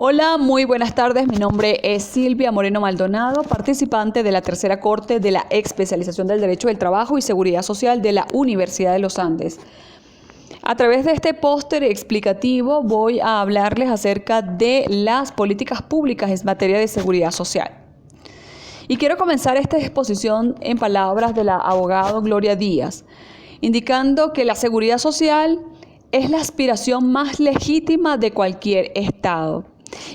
Hola, muy buenas tardes. Mi nombre es Silvia Moreno Maldonado, participante de la tercera corte de la especialización del Derecho del Trabajo y Seguridad Social de la Universidad de los Andes. A través de este póster explicativo voy a hablarles acerca de las políticas públicas en materia de seguridad social. Y quiero comenzar esta exposición en palabras de la abogada Gloria Díaz, indicando que la seguridad social es la aspiración más legítima de cualquier Estado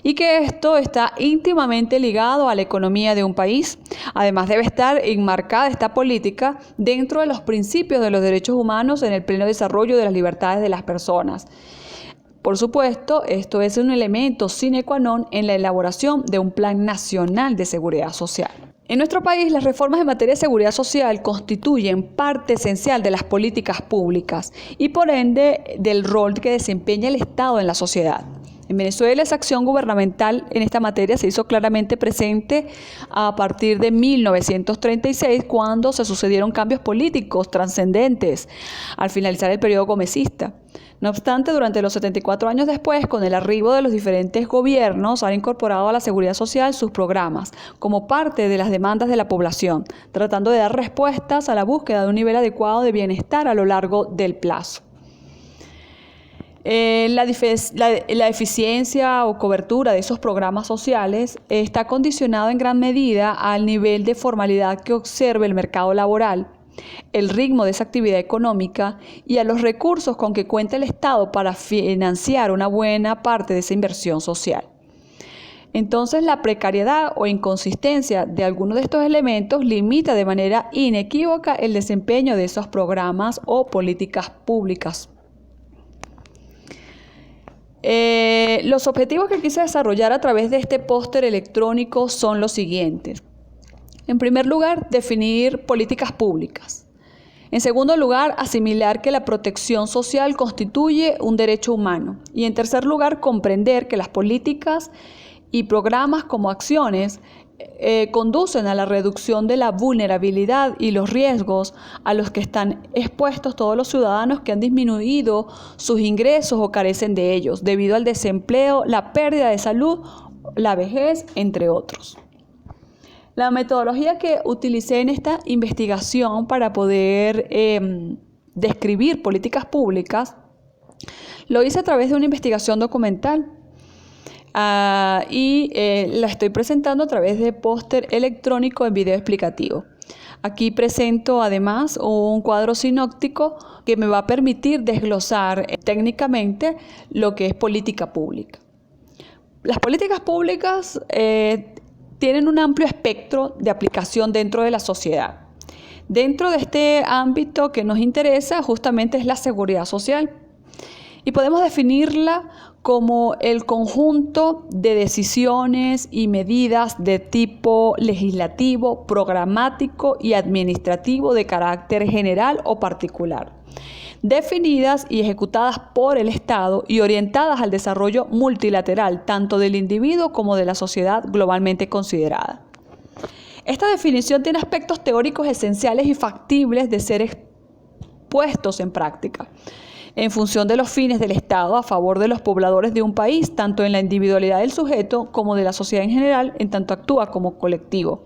y que esto está íntimamente ligado a la economía de un país. Además, debe estar enmarcada esta política dentro de los principios de los derechos humanos en el pleno desarrollo de las libertades de las personas. Por supuesto, esto es un elemento sine qua non en la elaboración de un Plan Nacional de Seguridad Social. En nuestro país, las reformas en materia de seguridad social constituyen parte esencial de las políticas públicas y, por ende, del rol que desempeña el Estado en la sociedad. En Venezuela, esa acción gubernamental en esta materia se hizo claramente presente a partir de 1936, cuando se sucedieron cambios políticos trascendentes al finalizar el periodo gomecista. No obstante, durante los 74 años después, con el arribo de los diferentes gobiernos, han incorporado a la seguridad social sus programas como parte de las demandas de la población, tratando de dar respuestas a la búsqueda de un nivel adecuado de bienestar a lo largo del plazo. La eficiencia o cobertura de esos programas sociales está condicionado en gran medida al nivel de formalidad que observa el mercado laboral, el ritmo de esa actividad económica y a los recursos con que cuenta el Estado para financiar una buena parte de esa inversión social. Entonces, la precariedad o inconsistencia de algunos de estos elementos limita de manera inequívoca el desempeño de esos programas o políticas públicas. Los objetivos que quise desarrollar a través de este póster electrónico son los siguientes. En primer lugar, definir políticas públicas. En segundo lugar, asimilar que la protección social constituye un derecho humano. Y en tercer lugar, comprender que las políticas y programas como acciones conducen a la reducción de la vulnerabilidad y los riesgos a los que están expuestos todos los ciudadanos que han disminuido sus ingresos o carecen de ellos, debido al desempleo, la pérdida de salud, la vejez, entre otros. La metodología que utilicé en esta investigación para poder describir políticas públicas lo hice a través de una investigación documental. La estoy presentando a través de póster electrónico en video explicativo. Aquí presento además un cuadro sinóptico que me va a permitir desglosar técnicamente lo que es política pública. Las políticas públicas tienen un amplio espectro de aplicación dentro de la sociedad. Dentro de este ámbito que nos interesa justamente es la seguridad social. Y podemos definirla como el conjunto de decisiones y medidas de tipo legislativo, programático y administrativo de carácter general o particular, definidas y ejecutadas por el Estado y orientadas al desarrollo multilateral, tanto del individuo como de la sociedad globalmente considerada. Esta definición tiene aspectos teóricos esenciales y factibles de ser expuestos en práctica, en función de los fines del Estado a favor de los pobladores de un país, tanto en la individualidad del sujeto como de la sociedad en general, en tanto actúa como colectivo,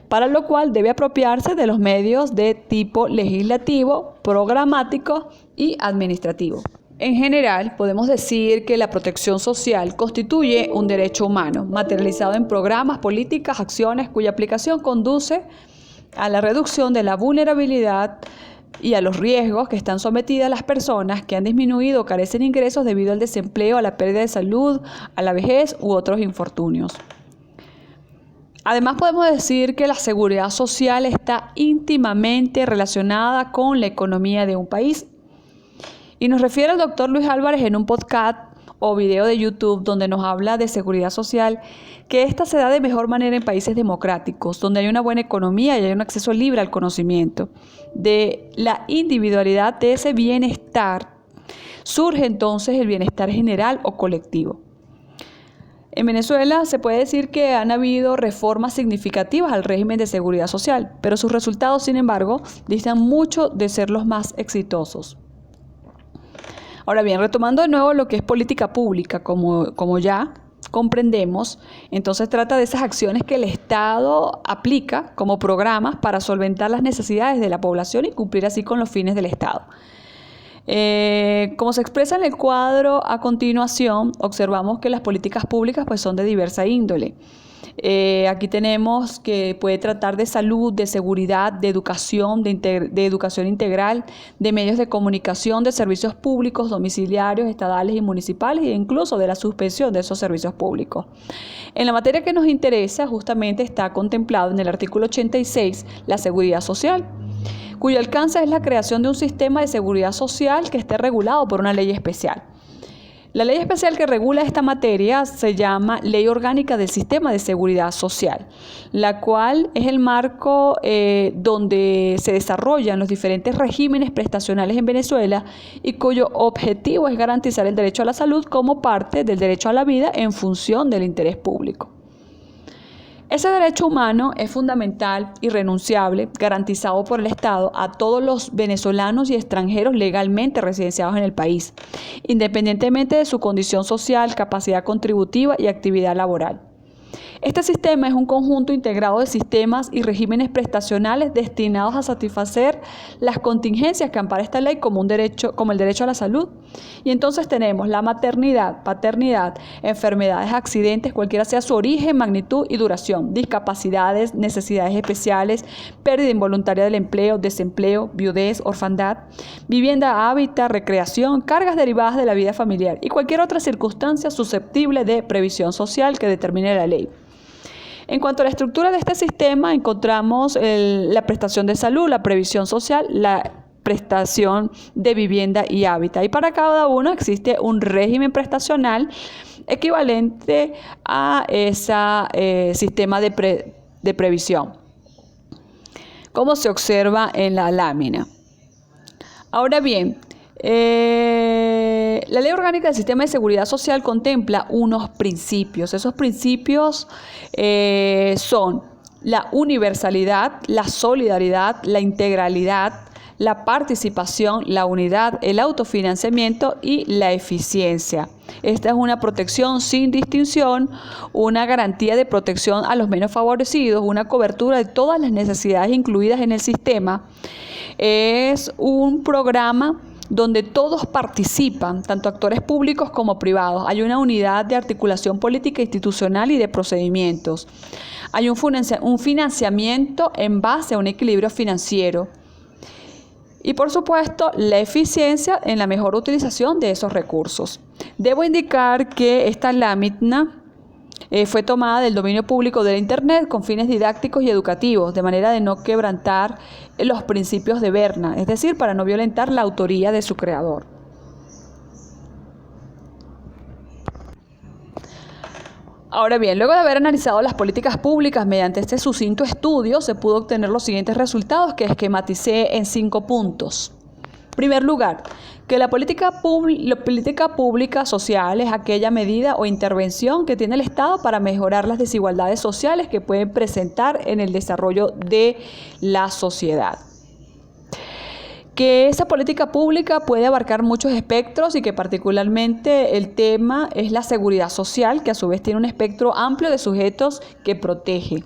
para lo cual debe apropiarse de los medios de tipo legislativo, programático y administrativo. En general, podemos decir que la protección social constituye un derecho humano, materializado en programas, políticas, acciones cuya aplicación conduce a la reducción de la vulnerabilidad y a los riesgos que están sometidas las personas que han disminuido o carecen de ingresos debido al desempleo, a la pérdida de salud, a la vejez u otros infortunios. Además, podemos decir que la seguridad social está íntimamente relacionada con la economía de un país. Y nos refiere el doctor Luis Álvarez en un podcast o video de YouTube donde nos habla de seguridad social, que esta se da de mejor manera en países democráticos, donde hay una buena economía y hay un acceso libre al conocimiento. De la individualidad de ese bienestar surge entonces el bienestar general o colectivo. En Venezuela se puede decir que han habido reformas significativas al régimen de seguridad social, pero sus resultados, sin embargo, distan mucho de ser los más exitosos. Ahora bien, retomando de nuevo lo que es política pública, como ya comprendemos, entonces trata de esas acciones que el Estado aplica como programas para solventar las necesidades de la población y cumplir así con los fines del Estado. Como se expresa en el cuadro a continuación, observamos que las políticas públicas pues, son de diversa índole. Aquí tenemos que puede tratar de salud, de seguridad, de educación, de educación integral, de medios de comunicación, de servicios públicos, domiciliarios, estadales y municipales, e incluso de la suspensión de esos servicios públicos. En la materia que nos interesa, justamente está contemplado en el artículo 86 la seguridad social, cuyo alcance es la creación de un sistema de seguridad social que esté regulado por una ley especial. La ley especial que regula esta materia se llama Ley Orgánica del Sistema de Seguridad Social, la cual es el marco donde se desarrollan los diferentes regímenes prestacionales en Venezuela y cuyo objetivo es garantizar el derecho a la salud como parte del derecho a la vida en función del interés público. Ese derecho humano es fundamental, irrenunciable, garantizado por el Estado a todos los venezolanos y extranjeros legalmente residenciados en el país, independientemente de su condición social, capacidad contributiva y actividad laboral. Este sistema es un conjunto integrado de sistemas y regímenes prestacionales destinados a satisfacer las contingencias que ampara esta ley como el derecho a la salud. Y entonces tenemos la maternidad, paternidad, enfermedades, accidentes, cualquiera sea su origen, magnitud y duración, discapacidades, necesidades especiales, pérdida involuntaria del empleo, desempleo, viudez, orfandad, vivienda, hábitat, recreación, cargas derivadas de la vida familiar y cualquier otra circunstancia susceptible de previsión social que determine la ley. En cuanto a la estructura de este sistema, encontramos la prestación de salud, la previsión social, la prestación de vivienda y hábitat. Y para cada uno existe un régimen prestacional equivalente a ese sistema de previsión, como se observa en la lámina. Ahora bien, la Ley Orgánica del Sistema de Seguridad Social contempla unos principios. Esos principios son la universalidad, la solidaridad, la integralidad, la participación, la unidad, el autofinanciamiento y la eficiencia. Esta es una protección sin distinción, una garantía de protección a los menos favorecidos, una cobertura de todas las necesidades incluidas en el sistema. Es un programa donde todos participan, tanto actores públicos como privados. Hay una unidad de articulación política, institucional y de procedimientos. Hay un financiamiento en base a un equilibrio financiero. Y por supuesto, la eficiencia en la mejor utilización de esos recursos. Debo indicar que esta lámina fue tomada del dominio público de la Internet con fines didácticos y educativos, de manera de no quebrantar los principios de Berna, es decir, para no violentar la autoría de su creador. Ahora bien, luego de haber analizado las políticas públicas mediante este sucinto estudio, se pudo obtener los siguientes resultados que esquematicé en 5 puntos. En primer lugar, que la política pública social es aquella medida o intervención que tiene el Estado para mejorar las desigualdades sociales que pueden presentar en el desarrollo de la sociedad. Que esa política pública puede abarcar muchos espectros y que particularmente el tema es la seguridad social, que a su vez tiene un espectro amplio de sujetos que protege.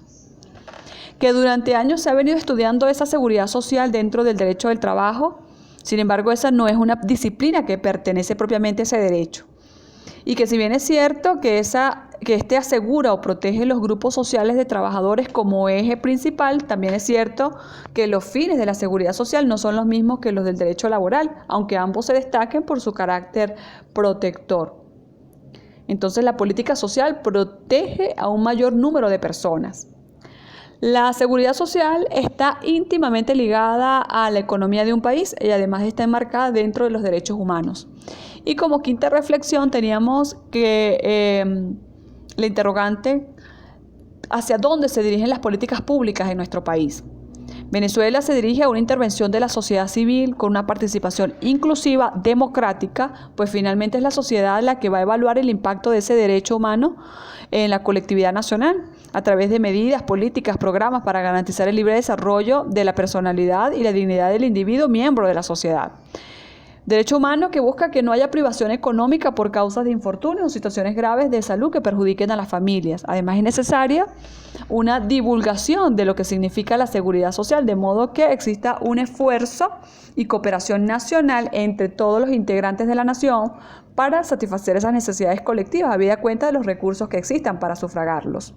Que durante años se ha venido estudiando esa seguridad social dentro del derecho del trabajo. Sin embargo, esa no es una disciplina que pertenece propiamente a ese derecho. Y que si bien es cierto que este asegura o protege los grupos sociales de trabajadores como eje principal, también es cierto que los fines de la seguridad social no son los mismos que los del derecho laboral, aunque ambos se destaquen por su carácter protector. Entonces, la política social protege a un mayor número de personas. La seguridad social está íntimamente ligada a la economía de un país y además está enmarcada dentro de los derechos humanos. Y como quinta reflexión teníamos que la interrogante hacia dónde se dirigen las políticas públicas en nuestro país. Venezuela se dirige a una intervención de la sociedad civil con una participación inclusiva, democrática, pues finalmente es la sociedad la que va a evaluar el impacto de ese derecho humano en la colectividad nacional, a través de medidas, políticas, programas para garantizar el libre desarrollo de la personalidad y la dignidad del individuo miembro de la sociedad. Derecho humano que busca que no haya privación económica por causas de infortunios o situaciones graves de salud que perjudiquen a las familias. Además, es necesaria una divulgación de lo que significa la seguridad social, de modo que exista un esfuerzo y cooperación nacional entre todos los integrantes de la nación para satisfacer esas necesidades colectivas, habida cuenta de los recursos que existan para sufragarlos.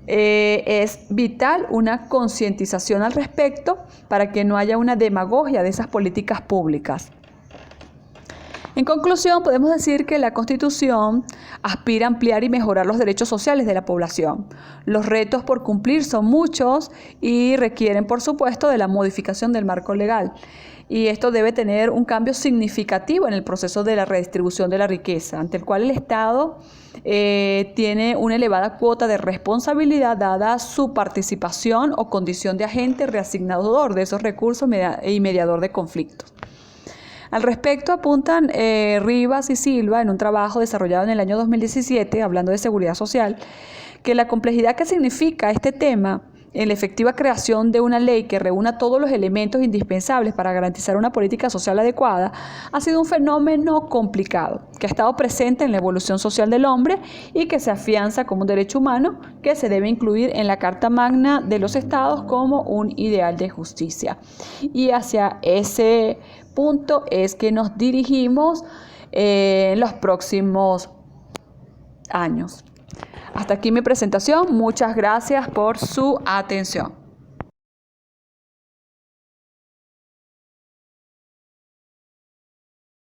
Es vital una concientización al respecto para que no haya una demagogia de esas políticas públicas. En conclusión, podemos decir que la Constitución aspira a ampliar y mejorar los derechos sociales de la población. Los retos por cumplir son muchos y requieren, por supuesto, de la modificación del marco legal. Y esto debe tener un cambio significativo en el proceso de la redistribución de la riqueza, ante el cual el Estado tiene una elevada cuota de responsabilidad dada su participación o condición de agente reasignador de esos recursos y mediador de conflictos. Al respecto apuntan Rivas y Silva en un trabajo desarrollado en el año 2017, hablando de seguridad social, que la complejidad que significa este tema en la efectiva creación de una ley que reúna todos los elementos indispensables para garantizar una política social adecuada ha sido un fenómeno complicado, que ha estado presente en la evolución social del hombre y que se afianza como un derecho humano que se debe incluir en la Carta Magna de los Estados como un ideal de justicia. Y hacia ese punto es que nos dirigimos en los próximos años. Hasta aquí mi presentación. Muchas gracias por su atención.